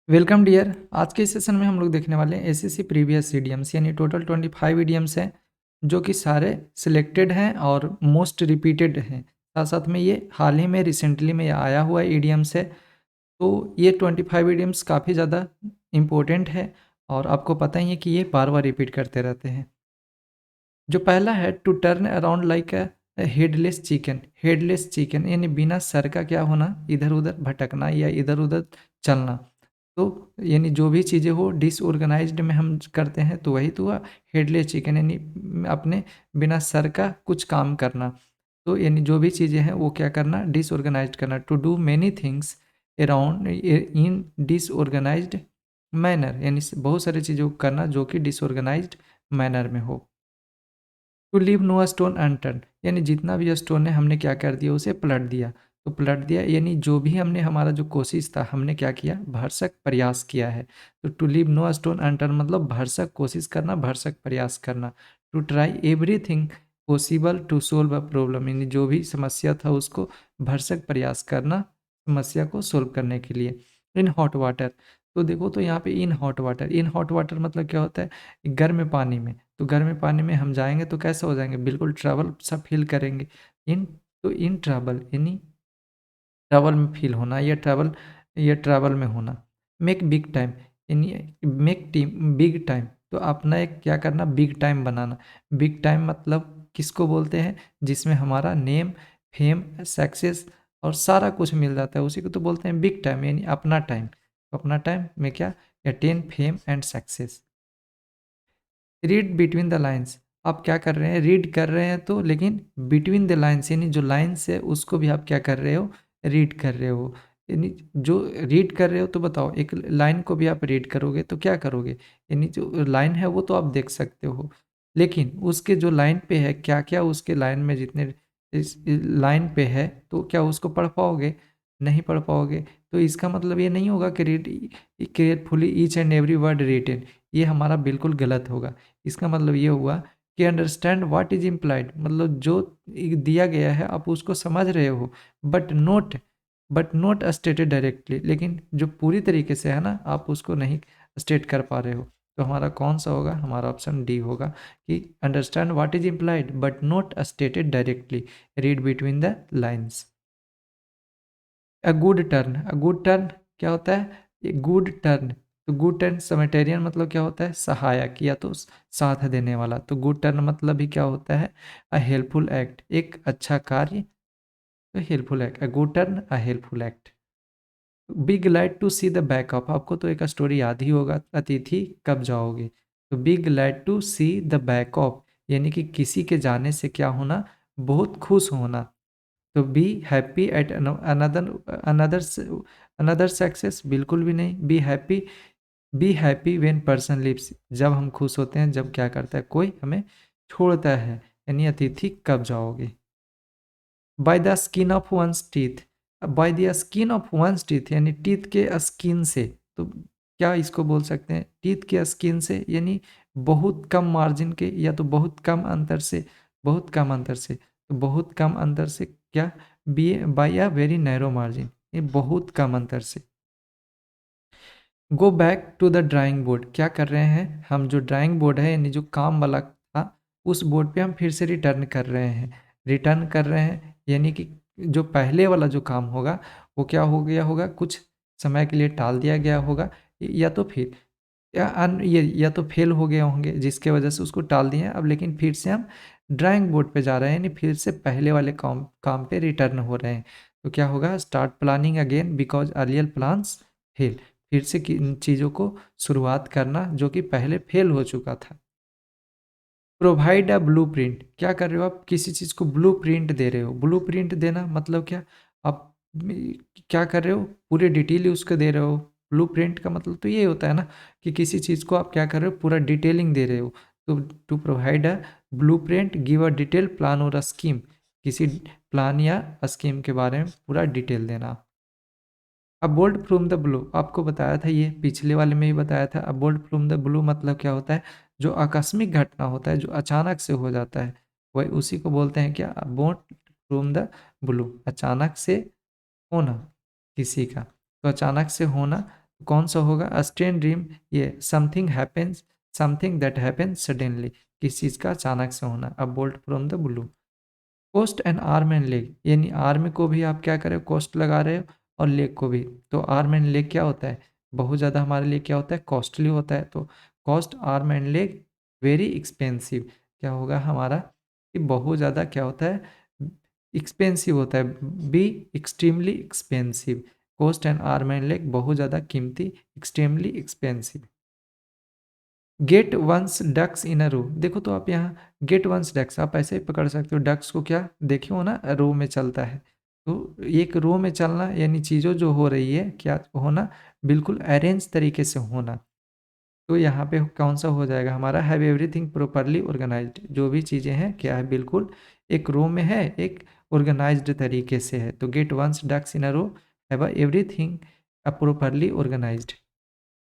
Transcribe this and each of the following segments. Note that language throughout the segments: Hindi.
Welcome dear. आज के इस सेशन में हम लोग देखने वाले हैं एसएससी प्रीवियस ईडीएम्स, यानी टोटल 25 ईडीएम्स हैं जो कि सारे सिलेक्टेड हैं और मोस्ट रिपीटेड हैं। साथ साथ में ये हाल ही में रिसेंटली में आया हुआ ईडीएम्स है। तो ये 25 ईडीएम्स काफ़ी ज़्यादा इम्पोर्टेंट है और आपको पता ही है कि ये बार बार रिपीट करते रहते हैं। जो पहला है, to turn around like a headless chicken. Headless chicken यानी बिना सर का क्या होना, इधर उधर भटकना या इधर उधर चलना। तो यानी जो भी चीज़ें हो डिसऑर्गेनाइज्ड में हम करते हैं तो वही तो हुआ हेडलेस चिकन, यानी अपने बिना सर का कुछ काम करना। तो यानी जो भी चीज़ें हैं वो क्या करना, डिसऑर्गेनाइज्ड करना। To do many things around in disorganised manner, यानी बहुत सारी चीज़ों को करना जो कि डिसऑर्गेनाइज्ड मैनर में हो। To leave no stone unturned, यानी जितना भी स्टोन है हमने क्या कर दिया, उसे पलट दिया। तो पलट दिया यानी जो भी हमने हमारा जो कोशिश था हमने क्या किया, भरसक प्रयास किया है। तो to leave no stone unturned मतलब भरसक कोशिश करना, भरसक प्रयास करना। To try everything possible to solve a problem, यानी जो भी समस्या था उसको भरसक प्रयास करना समस्या को सोल्व करने के लिए। इन हॉट वाटर, तो देखो तो यहाँ पे इन हॉट वाटर मतलब क्या होता है, गर्म पानी में। तो गर्म पानी में हम जाएंगे तो कैसे हो जाएंगे, बिल्कुल ट्रबल सा फील करेंगे। इन तो इन ट्रबल यानी ट्रबल में फील होना या ट्रबल में होना। मेक बिग टाइम यानी मेक टीम बिग टाइम, तो अपना एक क्या करना, बिग टाइम बनाना। बिग टाइम मतलब किसको बोलते हैं, जिसमें हमारा नेम, फेम, सक्सेस और सारा कुछ मिल जाता है, उसी को तो बोलते हैं बिग टाइम, यानी अपना टाइम। तो अपना टाइम में क्या, attain fame and success. Read between the lines, आप क्या कर रहे हैं, रीड कर रहे हैं तो लेकिन बिटवीन द लाइन्स यानी जो लाइन्स है उसको भी आप क्या कर रहे हो, रीड कर रहे हो। यानी जो रीड कर रहे हो तो बताओ, एक लाइन को भी आप रीड करोगे तो क्या करोगे, यानी जो लाइन है वो तो आप देख सकते हो, लेकिन उसके जो लाइन पे है क्या क्या उसके लाइन में जितने इस लाइन पे है तो क्या उसको पढ़ पाओगे, नहीं पढ़ पाओगे। तो इसका मतलब ये नहीं होगा कि read carefully each and every word written, ये हमारा बिल्कुल गलत होगा। इसका मतलब ये हुआ कि अंडरस्टैंड व्हाट इज इम्प्लाइड, मतलब जो दिया गया है आप उसको समझ रहे हो, बट नोट स्टेटेड डायरेक्टली, लेकिन जो पूरी तरीके से है ना आप उसको नहीं स्टेट कर पा रहे हो। तो हमारा कौन सा होगा, हमारा ऑप्शन डी होगा कि understand what is implied but not stated directly, read between the lines. A good turn क्या होता है, ए गुड टर्न। तो गुड टर्न समेटेरियन मतलब क्या होता है, सहायक या तो साथ देने वाला। तो गुड टर्न मतलब भी क्या होता है, अ हेल्पफुल एक्ट, एक अच्छा कार्य। तो helpful act, a good turn a helpful act. Be glad to see the backup, आपको तो एक स्टोरी याद ही होगा, अतिथि कब जाओगे। तो be glad to see the backup यानी कि किसी के जाने से क्या होना, बहुत खुश होना। तो be happy at another another another success, बिल्कुल भी नहीं। Be happy when person lives, जब हम खुश होते हैं जब क्या करता है, कोई हमें छोड़ता है, यानी अतिथि कब जाओगे। By the skin of one's teeth, by the skin of one's teeth यानी टीथ के स्किन से। तो क्या इसको बोल सकते हैं, टीथ के स्किन से यानी बहुत कम मार्जिन के या तो बहुत कम अंतर से, बहुत कम अंतर से। तो बहुत कम अंतर से क्या, be by a very narrow margin, ये बहुत कम अंतर से। Go back to the drawing board, क्या कर रहे हैं हम, जो ड्राइंग बोर्ड है यानी जो काम वाला था उस बोर्ड पे हम फिर से रिटर्न कर रहे हैं। रिटर्न कर रहे हैं यानी कि जो पहले वाला जो काम होगा वो क्या हो गया होगा, कुछ समय के लिए टाल दिया गया होगा, या तो फिर या तो फेल हो गए होंगे जिसके वजह से उसको टाल दिए हैं। अब लेकिन फिर से हम ड्राइंग बोर्ड पे जा रहे हैं, यानी फिर से पहले वाले काम काम पे रिटर्न हो रहे हैं। तो क्या होगा, start planning again because earlier plans fail, फिर से इन चीज़ों को शुरुआत करना जो कि पहले फेल हो चुका था। प्रोवाइड अ ब्लूप्रिंट, क्या कर रहे हो आप, किसी चीज़ को ब्लूप्रिंट दे रहे हो। ब्लूप्रिंट देना मतलब क्या, आप क्या कर रहे हो, पूरे डिटेल उसको दे रहे हो। ब्लूप्रिंट का मतलब तो ये होता है ना कि किसी चीज़ को आप क्या कर रहे हो, पूरा डिटेलिंग दे रहे हो। तो to provide a blueprint give a detail plan और अ स्कीम, किसी प्लान या स्कीम के बारे में पूरा डिटेल देना। अब बोल्ड फ्रॉम द ब्लू, आपको बताया था, ये पिछले वाले में ही बताया था। अब बोल्ड फ्रॉम द ब्लू मतलब क्या होता है, जो आकस्मिक घटना होता है, जो अचानक से हो जाता है, वही उसी को बोलते हैं क्या, बोल्ड फ्रॉम द ब्लू, अचानक से होना किसी का। तो अचानक से होना, कौन सा होगा? अ स्ट्रेन ड्रीम, ये something happens, something that happens suddenly, किस चीज़ का अचानक से होना। A bolt from the blue. Cost and arm and leg, यानी आर्म को भी आप क्या करें, कोस्ट लगा रहे हो, और लेग को भी। तो आर्म एंड लेग क्या होता है? बहुत ज़्यादा हमारे लिए क्या होता है? कॉस्टली होता है। तो cost arm and leg very expensive, क्या होगा हमारा कि बहुत ज़्यादा क्या होता है? एक्सपेंसिव होता है, be extremely expensive. Cost and arm and leg बहुत ज़्यादा कीमती, extremely expensive. Get one's ducks in a row, देखो तो आप यहाँ गेट वंस डक्स आप ऐसे ही पकड़ सकते हो। डक्स को क्या देखे हो ना, रो में चलता है। तो एक रो में चलना यानी चीज़ों जो हो रही है क्या होना, बिल्कुल अरेंज तरीके से होना। तो यहाँ पे कौन सा हो जाएगा हमारा? हैव एवरीथिंग प्रोपरली ऑर्गेनाइज्ड, जो भी चीज़ें हैं क्या है, बिल्कुल एक रो में है, एक ऑर्गेनाइज्ड तरीके से है। तो get one's ducks in a row, have everything properly organised.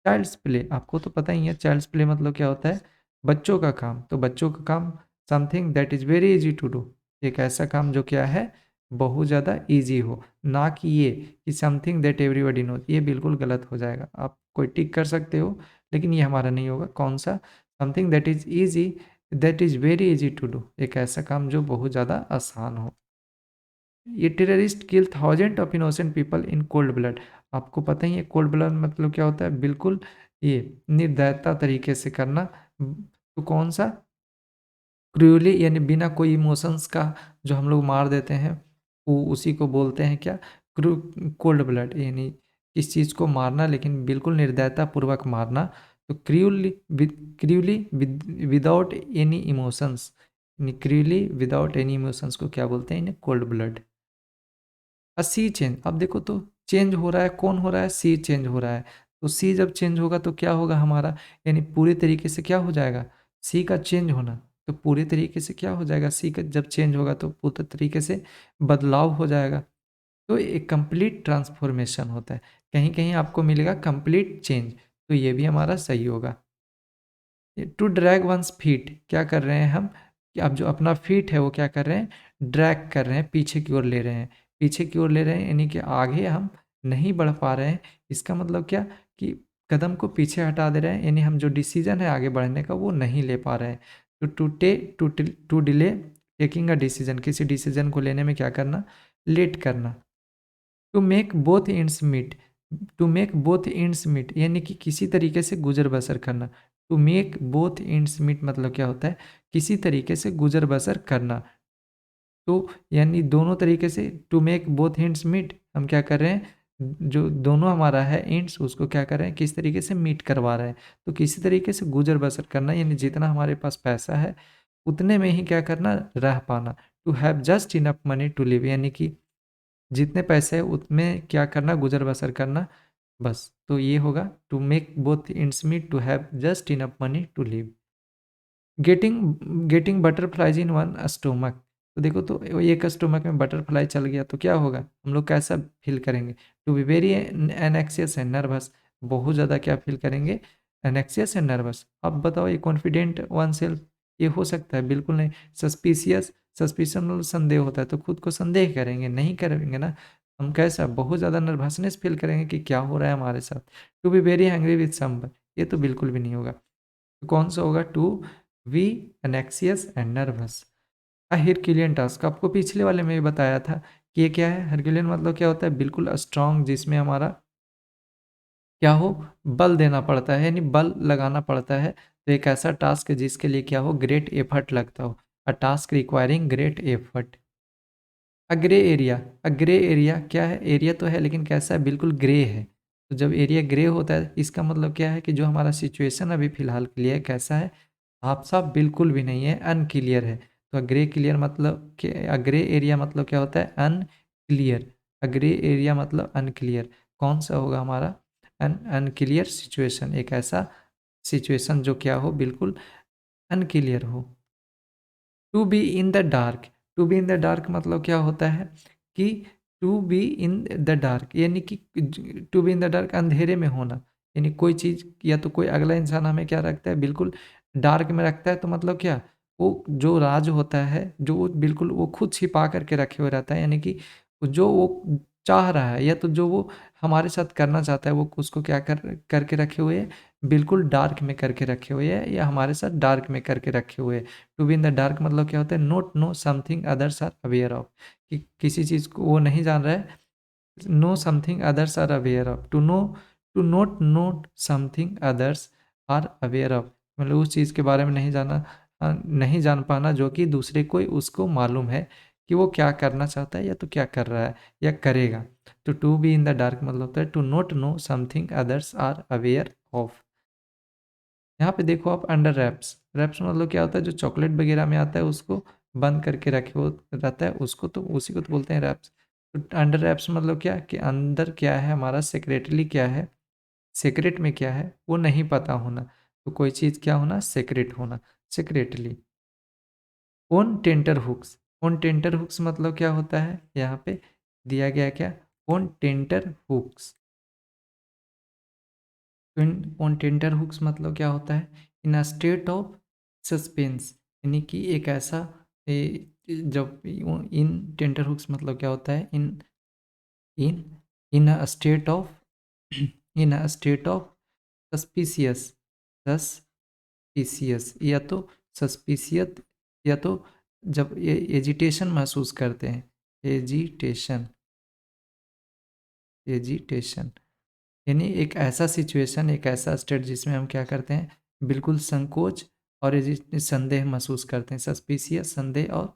Child's play, आपको तो पता ही है चाइल्ड्स प्ले मतलब क्या होता है? बच्चों का काम। तो बच्चों का काम something that is very easy to do, एक ऐसा काम जो क्या है, बहुत ज़्यादा इजी हो। ना कि ये कि समथिंग दैट एवरीबॉडी नो, ये बिल्कुल गलत हो जाएगा। आप कोई टिक कर सकते हो, लेकिन ये हमारा नहीं होगा। कौन सा? Something that is easy, that is very easy to do, एक ऐसा काम जो बहुत ज़्यादा आसान हो। ये terrorist kill thousand of innocent people in cold blood, आपको पता ही है कोल्ड ब्लड मतलब क्या होता है, बिल्कुल ये निर्दयता तरीके से करना। तो कौन सा? क्रूअली, यानी बिना कोई इमोशंस का जो हम लोग मार देते हैं, वो उसी को बोलते हैं क्या? क्रू कोल्ड ब्लड, यानी किस चीज़ को मारना लेकिन बिल्कुल निर्दयता पूर्वक मारना। तो cruelly without any emotions, cruelly without any emotions को क्या बोलते हैं? इन्हें कोल्ड ब्लड। सी चेंज, अब देखो तो चेंज हो रहा है, कौन हो रहा है? सी चेंज हो रहा है। तो सी जब चेंज होगा तो क्या होगा हमारा, यानी पूरे तरीके से क्या हो जाएगा? सी का चेंज होना। तो पूरे तरीके से क्या हो जाएगा? सी का जब चेंज होगा तो पूरे तरीके से बदलाव हो जाएगा। तो एक कंप्लीट ट्रांसफॉर्मेशन होता है। कहीं कहीं आपको मिलेगा कंप्लीट चेंज, तो ये भी हमारा सही होगा। टू ड्रैग वंस फीट, क्या कर रहे हैं हम कि अब जो अपना फीट है वो क्या कर रहे हैं? ड्रैग कर रहे हैं, पीछे की ओर ले रहे हैं। पीछे की ओर ले रहे हैं यानी कि आगे हम नहीं बढ़ पा रहे हैं। इसका मतलब क्या कि कदम को पीछे हटा दे रहे हैं, यानी हम जो डिसीजन है आगे बढ़ने का वो नहीं ले पा रहे हैं। तो to delay taking a decision, किसी डिसीजन को लेने में क्या करना? लेट करना। To make both ends meet, to make both ends meet यानी कि किसी तरीके से गुजर बसर करना। To make both ends meet मतलब क्या होता है? किसी तरीके से गुजर बसर करना। तो यानी दोनों तरीके से, to make both ends meet, हम क्या कर रहे हैं? जो दोनों हमारा है एंड्स, उसको क्या कर रहे हैं? किस तरीके से मीट करवा रहे हैं। तो किसी तरीके से गुजर बसर करना, यानी जितना हमारे पास पैसा है उतने में ही क्या करना? रह पाना। To have just enough money to live, यानी कि जितने पैसे हैं उतने क्या करना? गुजर बसर करना, बस। तो ये होगा to make both ends meet, to have just enough money to live. Getting getting butterflies in one stomach, तो देखो तो एक स्टोमक में बटरफ्लाई चल गया तो क्या होगा? हम लोग कैसा फील करेंगे? To be very anxious and nervous, बहुत ज़्यादा क्या फील करेंगे? Anxious and nervous. अब बताओ ये कॉन्फिडेंट वन सेल्फ, ये हो सकता है? बिल्कुल नहीं। सस्पिशियस, सस्पिशन मतलब संदेह होता है, तो खुद को संदेह करेंगे, नहीं करेंगे ना। हम कैसा? बहुत ज़्यादा नर्वसनेस फील करेंगे कि क्या हो रहा है हमारे साथ। To be very angry with someone, ये तो बिल्कुल भी नहीं होगा। तो कौन सा होगा? To be anxious and nervous. A herculean task, आपको पिछले वाले में भी बताया था कि ये क्या है? हिरक्यूलियन मतलब क्या होता है? बिल्कुल स्ट्रांग, जिसमें हमारा क्या हो? बल देना पड़ता है, यानी बल लगाना पड़ता है। तो एक ऐसा टास्क है जिसके लिए क्या हो? ग्रेट एफर्ट लगता हो। अ टास्क रिक्वायरिंग ग्रेट एफर्ट। अ ग्रे एरिया, अ ग्रे एरिया क्या है? एरिया तो है लेकिन कैसा है? बिल्कुल ग्रे है। तो जब एरिया ग्रे होता है इसका मतलब क्या है कि जो हमारा सिचुएशन अभी फिलहाल के लिए कैसा है? साफ साफ बिल्कुल भी नहीं है, अनक्लियर है। तो ग्रे क्लियर मतलब ग्रे एरिया मतलब क्या होता है? अनक्लियर। ग्रे एरिया मतलब अनक्लियर। कौन सा होगा हमारा? अनक्लियर सिचुएशन, एक ऐसा सिचुएशन जो क्या हो? बिल्कुल अनक्लियर हो। To be in the dark, to be in the dark मतलब क्या होता है कि to be in the dark, यानी कि to be in the dark अंधेरे में होना। यानी कोई चीज़ या तो कोई अगला इंसान हमें क्या रखता है? बिल्कुल डार्क में रखता है, तो मतलब क्या? वो जो राज होता है जो वो बिल्कुल वो खुद छिपा करके रखे हुए रहता है, यानी कि जो वो चाह रहा है, या तो जो वो हमारे साथ करना चाहता है वो उसको क्या करके रखे हुए है, बिल्कुल डार्क में करके रखे हुए है, या हमारे साथ डार्क में करके रखे हुए है। To be in the dark मतलब क्या होता है, not know something others are aware of, कि किसी चीज़ को वो नहीं जान रहा है, know something others are aware of, to not know something others are aware of, मतलब उस चीज़ के बारे में नहीं जाना, नहीं जान पाना जो कि दूसरे को उसको मालूम है कि वो क्या करना चाहता है या तो क्या कर रहा है या करेगा। तो to be in the dark मतलब होता है to not know something others are aware of. यहाँ पे देखो आप, अंडर रैप्स, रैप्स मतलब क्या होता है, जो चॉकलेट वगैरह में आता है उसको बंद करके रखे हो रहता है, उसको तो उसी को तो बोलते हैं रैप्स। तो अंडर रैप्स मतलब क्या, कि अंदर क्या है हमारा, सेक्रेटली क्या है, सीक्रेट में क्या है वो नहीं पता होना। तो कोई चीज़ क्या होना, सीक्रेट होना, secretly. On tenterhooks, on tenterhooks मतलब क्या होता है, यहाँ पे दिया गया क्या, on tenterhooks. On tenterhooks मतलब क्या होता है, in a state of suspense, यानी कि एक ऐसा जब इन टेंटर हुक्स मतलब क्या होता है, in in a state of in a state of suspicious, suspicious या तो सस्पिशियत, या तो जब ये एजिटेशन महसूस करते हैं, एजिटेशन, एजिटेशन यानी एक ऐसा सिचुएशन, एक ऐसा स्टेट जिसमें हम क्या करते हैं, बिल्कुल संकोच और संदेह महसूस करते हैं, सस्पिशियस, संदेह, और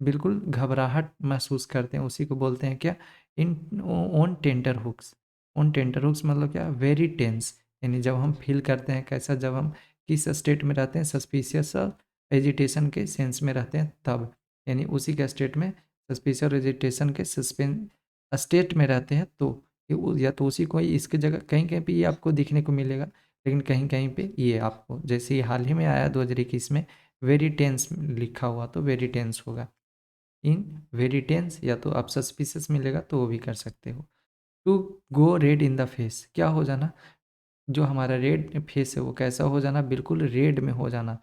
बिल्कुल घबराहट महसूस करते हैं, उसी को बोलते हैं क्या, in on tenterhooks. On tenterhooks मतलब क्या, वेरी टेंस, यानी जब हम फील करते हैं कैसा, जब हम किस स्टेट में रहते हैं, सस्पिशियस और एजिटेशन के सेंस में रहते हैं तब, यानी उसी के स्टेट में, सस्पिशियस और एजिटेशन के सस्पेंस स्टेट में रहते हैं तो या तो उसी को ही, इसकी जगह कहीं कहीं पे ये आपको दिखने को मिलेगा, लेकिन कहीं कहीं पे ये आपको, जैसे ये हाल ही में आया 2021 में, वेरी टेंस लिखा हुआ तो वेरी टेंस होगा, इन वेरी टेंस, या तो आप सस्पिशियस मिलेगा तो वो भी कर सकते हो। To go red in the face, क्या हो जाना, जो हमारा रेड फेस है वो कैसा हो जाना, बिल्कुल रेड में हो जाना।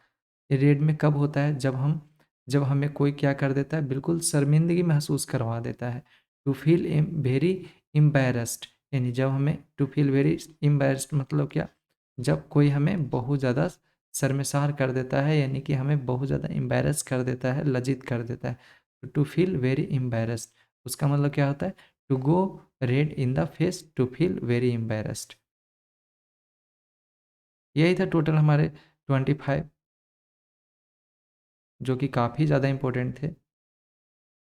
ये रेड में कब होता है, जब हमें कोई क्या कर देता है, बिल्कुल शर्मिंदगी महसूस करवा देता है। टू फील वेरी एम्बेरस्ड, यानी जब हमें, टू फील वेरी एम्बेरस्ड मतलब क्या, जब कोई हमें बहुत ज़्यादा शर्मसार कर देता है, यानी कि हमें बहुत ज़्यादा एम्बेरस कर देता है, लज्जित कर देता है। टू फील वेरी एम्बेरस्ड, उसका मतलब क्या होता है, to go red in the face, to feel very embarrassed. यही था टोटल हमारे 25, जो कि काफ़ी ज़्यादा इंपॉर्टेंट थे।